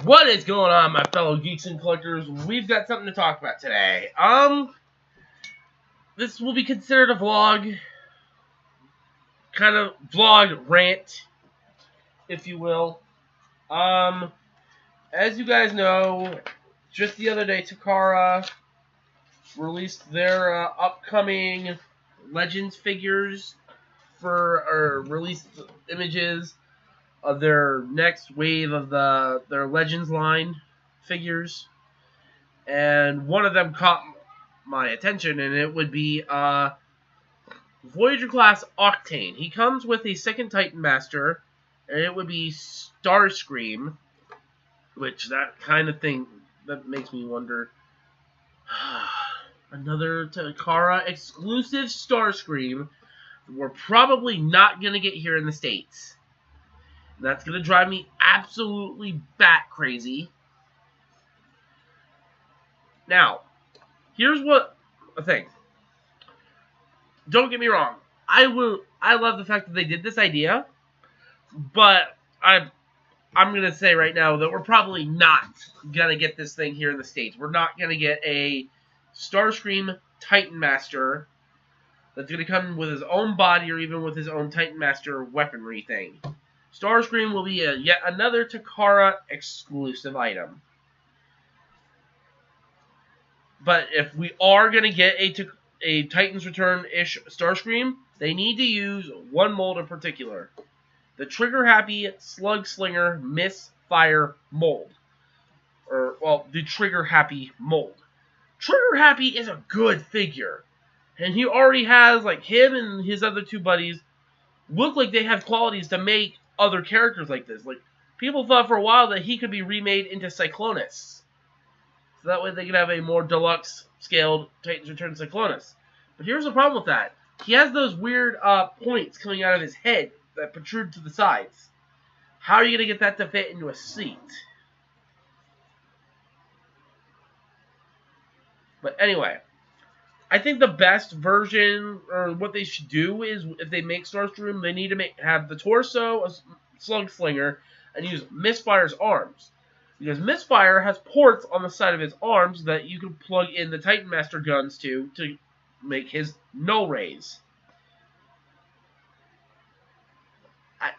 What is going on, my fellow geeks and collectors? We've got something to talk about today. This will be considered a vlog, kind of vlog rant, if you will. As you guys know, just the other day, Takara released their upcoming Legends figures or released images of their next wave of their Legends line figures, and one of them caught my attention, and it would be Voyager class Octane. He comes with a second Titan Master, and it would be Starscream, which that kind of thing that makes me wonder. Another Takara exclusive Starscream we're probably not going to get here in the States. And that's going to drive me absolutely bat crazy. Now, here's what a thing. Don't get me wrong. I love the fact that they did this idea, but I'm going to say right now that we're probably not going to get this thing here in the States. We're not going to get a Starscream Titan Master that's going to come with his own body or even with his own Titan Master weaponry thing. Starscream will be yet another Takara exclusive item. But if we are going to get a Titan's Return-ish Starscream, they need to use one mold in particular. The Trigger Happy Slug Slinger Misfire mold. Or, well, the Trigger Happy mold. Trigger Happy is a good figure. And he already has, like, him and his other two buddies look like they have qualities to make other characters like this. Like, people thought for a while that he could be remade into Cyclonus. So that way they could have a more deluxe scaled Titans Return Cyclonus. But here's the problem with that. He has those weird points coming out of his head that protrude to the sides. How are you going to get that to fit into a seat? But anyway, I think the best version, or what they should do, is if they make Starscream, they need to have the torso, a slug slinger, and use Misfire's arms. Because Misfire has ports on the side of his arms that you can plug in the Titan Master guns to make his null rays.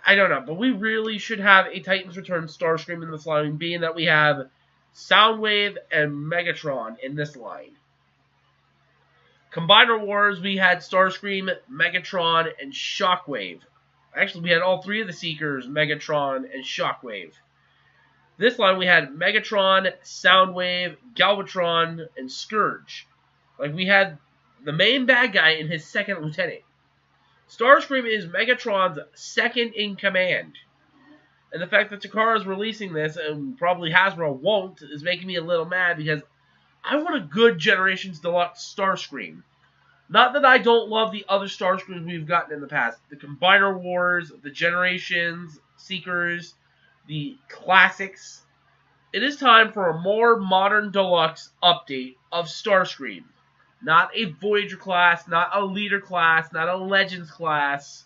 I don't know, but we really should have a Titan's Return Starscream in this line, being that we have Soundwave and Megatron in this line. Combiner Wars, we had Starscream, Megatron, and Shockwave. Actually, we had all three of the Seekers, Megatron, and Shockwave. This line, we had Megatron, Soundwave, Galvatron, and Scourge. Like, we had the main bad guy and his second lieutenant. Starscream is Megatron's second in command. And the fact that Takara is releasing this, and probably Hasbro won't, is making me a little mad, because I want a good Generations Deluxe Starscream. Not that I don't love the other Starscreams we've gotten in the past. The Combiner Wars, the Generations, Seekers, the Classics. It is time for a more modern deluxe update of Starscream. Not a Voyager class, not a Leader class, not a Legends class.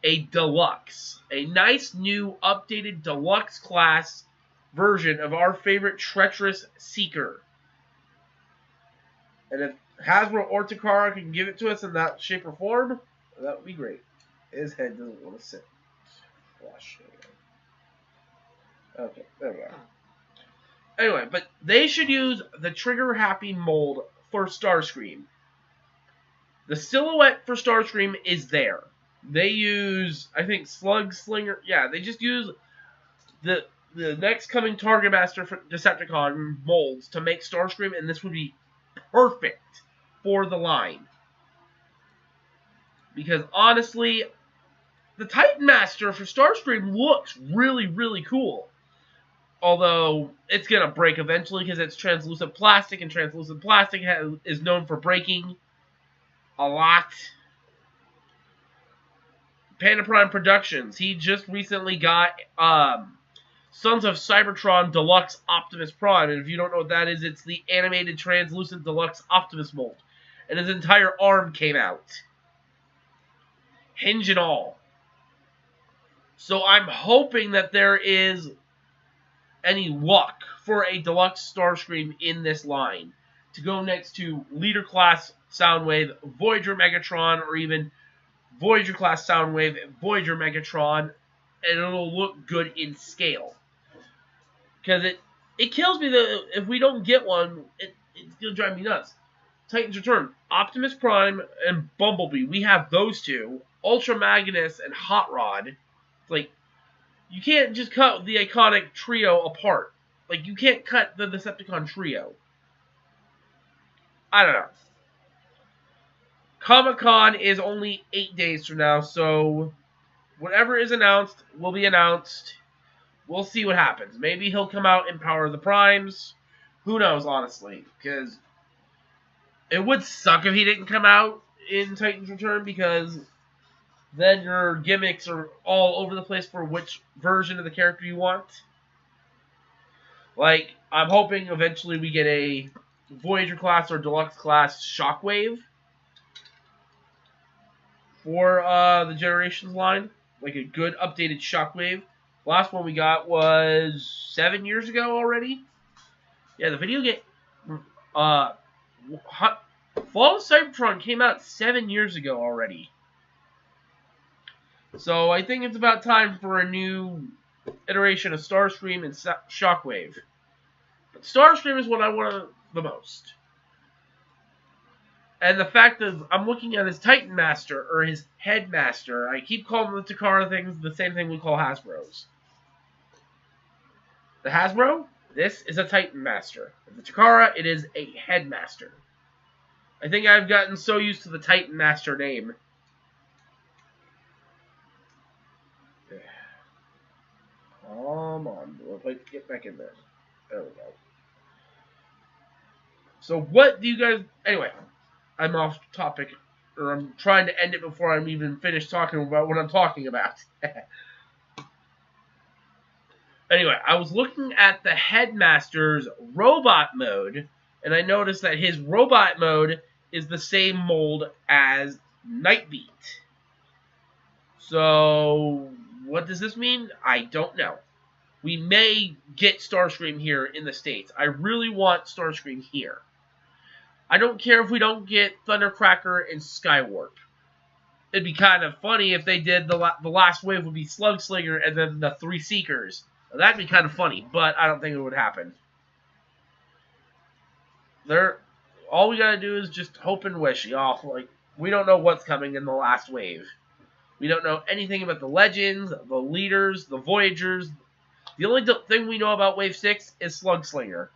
A deluxe. A nice new updated deluxe class version of our favorite treacherous Seeker. And if Hasbro or Takara can give it to us in that shape or form, that would be great. His head doesn't want to sit. Flush. Okay, there we go. Anyway, but they should use the Trigger Happy mold for Starscream. The silhouette for Starscream is there. They use, I think, Slug Slinger. Yeah, they just use the next coming Target Master for Decepticon molds to make Starscream, and this would be perfect for the line. Because honestly, the Titan Master for Starscream looks really, really cool. Although, it's going to break eventually because it's translucent plastic, and translucent plastic is known for breaking a lot. Panda Prime Productions, he just recently got Sons of Cybertron Deluxe Optimus Prime, and if you don't know what that is, it's the animated translucent Deluxe Optimus mold. And his entire arm came out. Hinge and all. So I'm hoping that there is any luck for a deluxe Starscream in this line to go next to Leader Class Soundwave, Voyager Megatron, or even Voyager Class Soundwave, Voyager Megatron, and it'll look good in scale. Because it kills me that if we don't get one, it's going to drive me nuts. Titans Return, Optimus Prime and Bumblebee. We have those two. Ultra Magnus and Hot Rod. Like, you can't just cut the iconic trio apart. Like, you can't cut the Decepticon trio. I don't know. Comic-Con is only 8 days from now, so whatever is announced will be announced. We'll see what happens. Maybe he'll come out in Power of the Primes. Who knows, honestly. Because it would suck if he didn't come out in Titans Return, because then your gimmicks are all over the place for which version of the character you want. Like, I'm hoping eventually we get a Voyager class or Deluxe class Shockwave for the Generations line. Like a good updated Shockwave. The last one we got was 7 years ago already. Yeah, the video game Fall of Cybertron came out 7 years ago already. So I think it's about time for a new iteration of Starscream and Shockwave. But Starscream is what I want the most. And the fact that I'm looking at his Titan Master, or his Headmaster, I keep calling the Takara things the same thing we call Hasbro's. The Hasbro, this is a Titan Master. The Takara, it is a Headmaster. I think I've gotten so used to the Titan Master name. Come on, let's get back in there. There we go. So what do you guys... Anyway, I'm off topic, or I'm trying to end it before I'm even finished talking about what I'm talking about. Anyway, I was looking at the Headmaster's robot mode, and I noticed that his robot mode is the same mold as Nightbeat. So, what does this mean? I don't know. We may get Starscream here in the States. I really want Starscream here. I don't care if we don't get Thundercracker and Skywarp. It'd be kind of funny if they did the last wave would be Slugslinger and then the 3 Seekers. That'd be kind of funny, but I don't think it would happen. All we gotta do is just hope and wish, y'all. Like, we don't know what's coming in the last wave. We don't know anything about the Legends, the Leaders, the Voyagers. The only thing we know about Wave 6 is Slugslinger.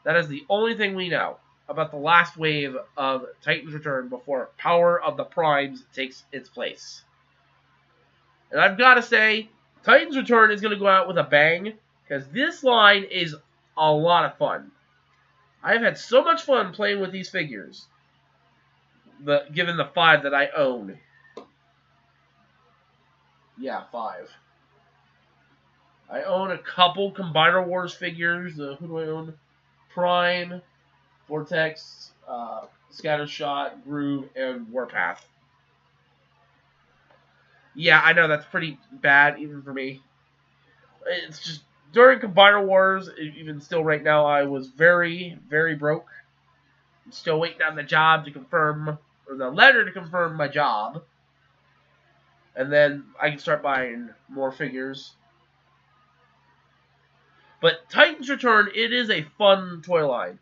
That is the only thing we know about the last wave of Titans Return before Power of the Primes takes its place. And I've got to say, Titans Return is going to go out with a bang, because this line is a lot of fun. I've had so much fun playing with these figures, given the 5 that I own. Yeah, 5. I own a couple Combiner Wars figures. Who do I own? Prime, Vortex, Scattershot, Groove, and Warpath. Yeah, I know that's pretty bad, even for me. It's just, during Combiner Wars, even still right now, I was very, very broke. I'm still waiting on the job to confirm, or the letter to confirm my job. And then I can start buying more figures. But Titans Return, it is a fun toy line.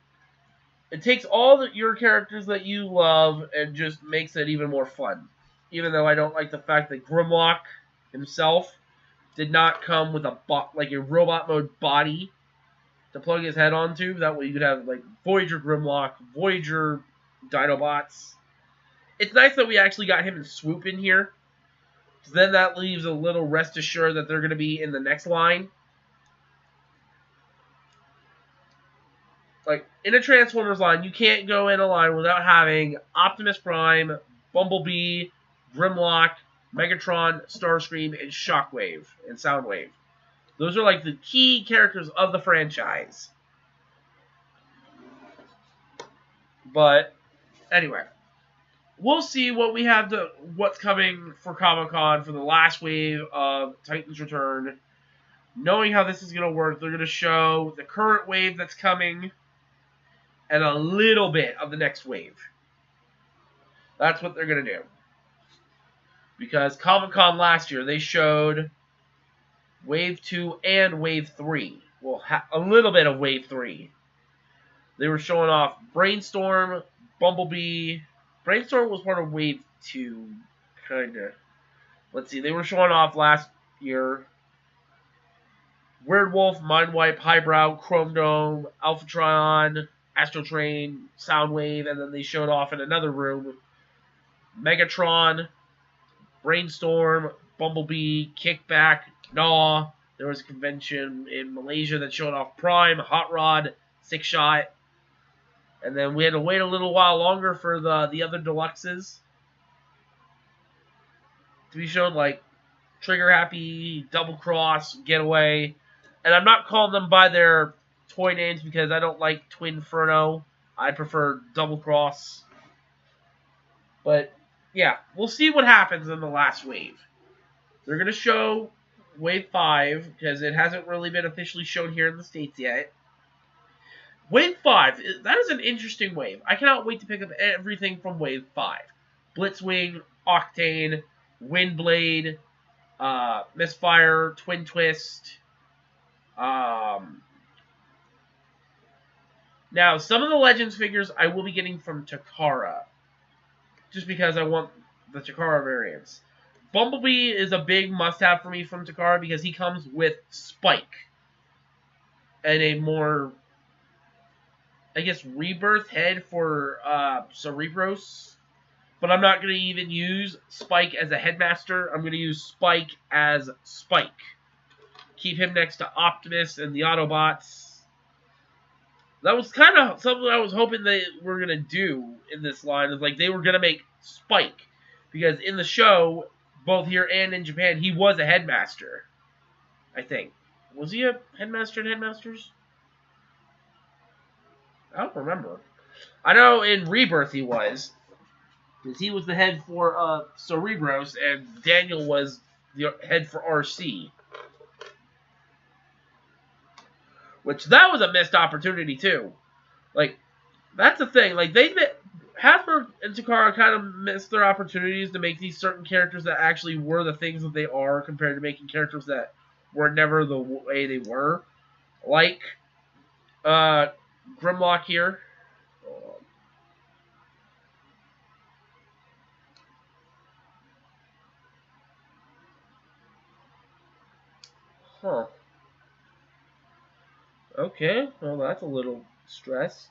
It takes all your characters that you love and just makes it even more fun. Even though I don't like the fact that Grimlock himself did not come with a robot mode body to plug his head onto. That way you could have like Voyager Grimlock, Voyager Dinobots. It's nice that we actually got him in Swoop in here. So then that leaves a little rest assured that they're going to be in the next line. Like, in a Transformers line, you can't go in a line without having Optimus Prime, Bumblebee, Grimlock, Megatron, Starscream, and Shockwave, and Soundwave. Those are like the key characters of the franchise. But, anyway. We'll see what we have what's coming for Comic-Con for the last wave of Titans Return. knowing how this is going to work, they're going to show the current wave that's coming and a little bit of the next wave. That's what they're going to do. Because Comic-Con last year, they showed Wave 2 and Wave 3. Well, a little bit of Wave 3. They were showing off Brainstorm, Bumblebee. Brainstorm was part of Wave 2, kind of. Let's see, they were showing off last year Weirdwolf, Mindwipe, Highbrow, Chrome Dome, Alphatron, Astrotrain, Soundwave, and then they showed off in another room Megatron, Brainstorm, Bumblebee, Kickback, Gnaw. There was a convention in Malaysia that showed off Prime, Hot Rod, Six Shot. And then we had to wait a little while longer for the other deluxes to be shown, like Trigger Happy, Double Cross, Getaway. And I'm not calling them by their toy names because I don't like Twinferno. I prefer Double Cross. But, yeah, we'll see what happens in the last wave. They're going to show Wave 5 because it hasn't really been officially shown here in the States yet. Wave 5, that is an interesting wave. I cannot wait to pick up everything from Wave 5. Blitzwing, Octane, Windblade, Misfire, Twin Twist. Now, some of the Legends figures I will be getting from Takara. Just because I want the Takara variants. Bumblebee is a big must-have for me from Takara because he comes with Spike. And a more, I guess, rebirth head for Cerebros. But I'm not going to even use Spike as a headmaster. I'm going to use Spike as Spike. Keep him next to Optimus and the Autobots. That was kind of something I was hoping they were going to do in this line. Is like they were going to make Spike. Because in the show, both here and in Japan, he was a headmaster. I think. Was he a headmaster in Headmasters? I don't remember. I know in Rebirth he was. Because he was the head for Cerebros, and Daniel was the head for RC. Which, that was a missed opportunity, too. Like, that's the thing. Like, Hasbro and Takara kind of missed their opportunities to make these certain characters that actually were the things that they are, compared to making characters that were never the way they were. Like, Grimlock here. Huh. Okay, well that's a little stressed.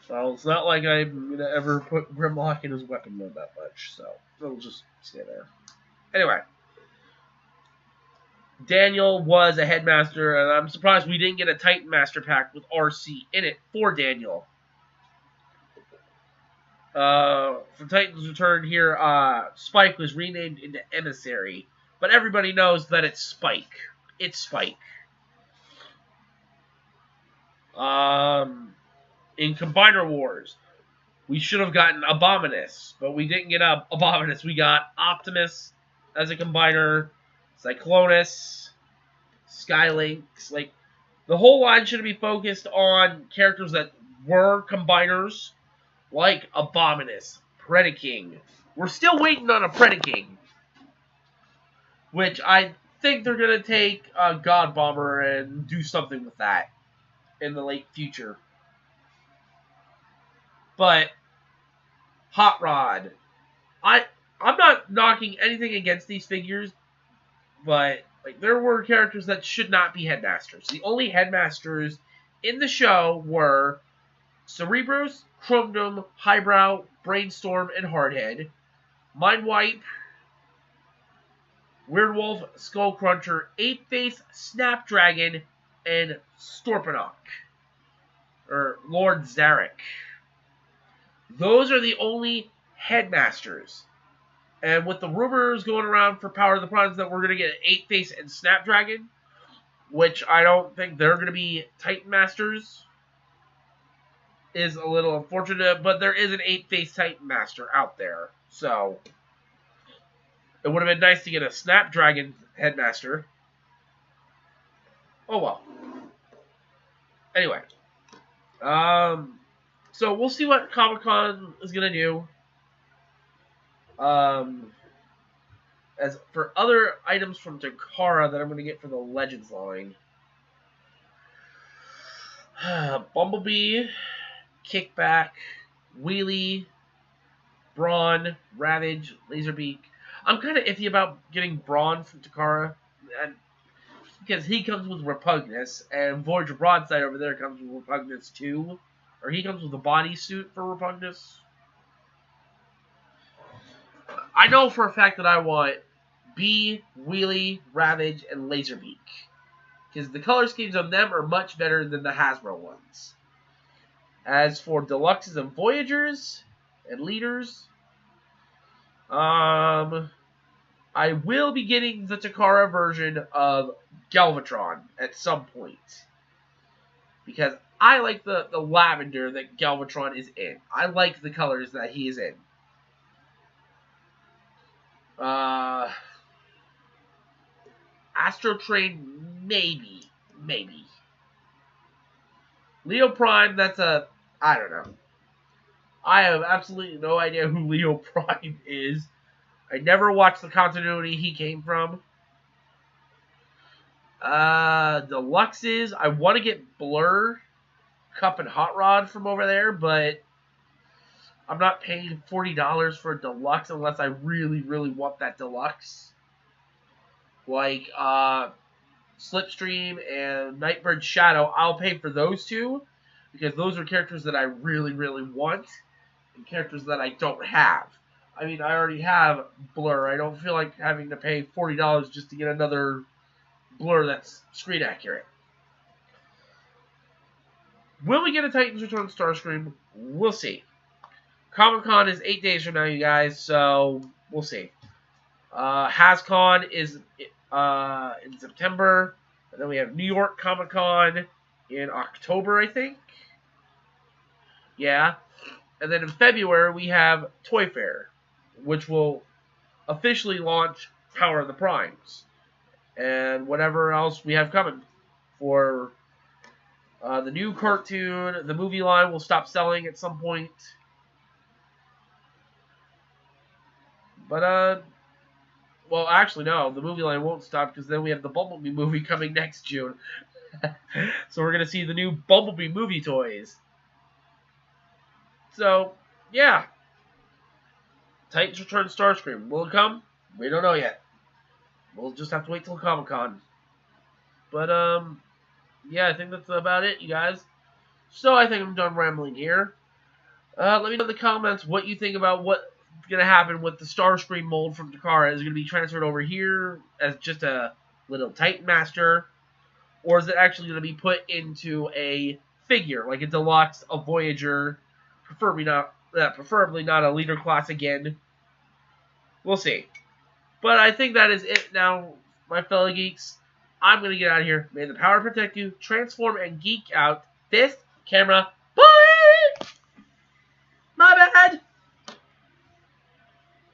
Well, it's not like I'm going to ever put Grimlock in his weapon mode that much, so it'll just stay there. Anyway. Daniel was a headmaster, and I'm surprised we didn't get a Titan Master Pack with RC in it for Daniel. For Titan's Return here, Spike was renamed into Emissary. But everybody knows that it's Spike. It's Spike. In Combiner Wars, we should have gotten Abominus, but we didn't get Abominus. We got Optimus as a combiner, Cyclonus, Skylynx. Like, the whole line should be focused on characters that were combiners, like Abominus, Predaking. We're still waiting on a Predaking, which I think they're going to take God Bomber and do something with that in the late future. But Hot Rod, I'm not knocking anything against these figures, but like there were characters that should not be headmasters. The only headmasters in the show were Cerebros, Chrome Dome, Highbrow, Brainstorm, and Hardhead. Mindwipe, Weirdwolf, Skullcruncher, Ape-Face, Snapdragon, and Storpanok. Or Lord Zarek. Those are the only headmasters. And with the rumors going around for Power of the Primes that we're going to get an Ape-Face and Snapdragon, which I don't think they're going to be Titan Masters, is a little unfortunate. But there is an Ape-Face Titan Master out there. So, It would have been nice to get a Snapdragon Headmaster. Oh well. Anyway. So we'll see what Comic-Con is going to do. As for other items from Takara that I'm going to get for the Legends line. Bumblebee, Kickback, Wheelie, Brawn, Ravage, Laserbeak. I'm kind of iffy about getting Brawn from Takara, because he comes with Repugnance, and Voyager Broadside over there comes with Repugnance too. Or he comes with a bodysuit for Repugnance. I know for a fact that I want Bee, Wheelie, Ravage, and Laserbeak. Because the color schemes on them are much better than the Hasbro ones. As for Deluxes and Voyagers and Leaders, I will be getting the Takara version of Galvatron at some point. Because I like the lavender that Galvatron is in. I like the colors that he is in. Astro Train, maybe. Leo Prime, I don't know. I have absolutely no idea who Leo Prime is. I never watched the continuity he came from. Deluxes, I want to get Blur, Cup, and Hot Rod from over there, but I'm not paying $40 for a Deluxe unless I really, really want that Deluxe. Like, Slipstream and Nightbird Shadow, I'll pay for those two, because those are characters that I really, really want, and characters that I don't have. I mean, I already have Blur. I don't feel like having to pay $40 just to get another Blur that's screen accurate. Will we get a Titans Return Starscream? We'll see. Comic-Con is 8 days from now, you guys, so we'll see. HasCon is in September, and then we have New York Comic-Con in October, I think. Yeah. And then in February, we have Toy Fair, which will officially launch Power of the Primes. And whatever else we have coming for the new cartoon. The movie line will stop selling at some point. But, well, actually, no. The movie line won't stop because then we have the Bumblebee movie coming next June. So we're going to see the new Bumblebee movie toys. So, yeah. Titans Return Starscream. Will it come? We don't know yet. We'll just have to wait till Comic-Con. But, yeah, I think that's about it, you guys. So, I think I'm done rambling here. Let me know in the comments what you think about what's going to happen with the Starscream mold from Takara. Is it going to be transferred over here as just a little Titan Master? Or is it actually going to be put into a figure, like a Deluxe, a Voyager, preferably not a Leader class again? We'll see. But I think that is it now, my fellow geeks. I'm going to get out of here. May the power protect you. Transform and geek out. This camera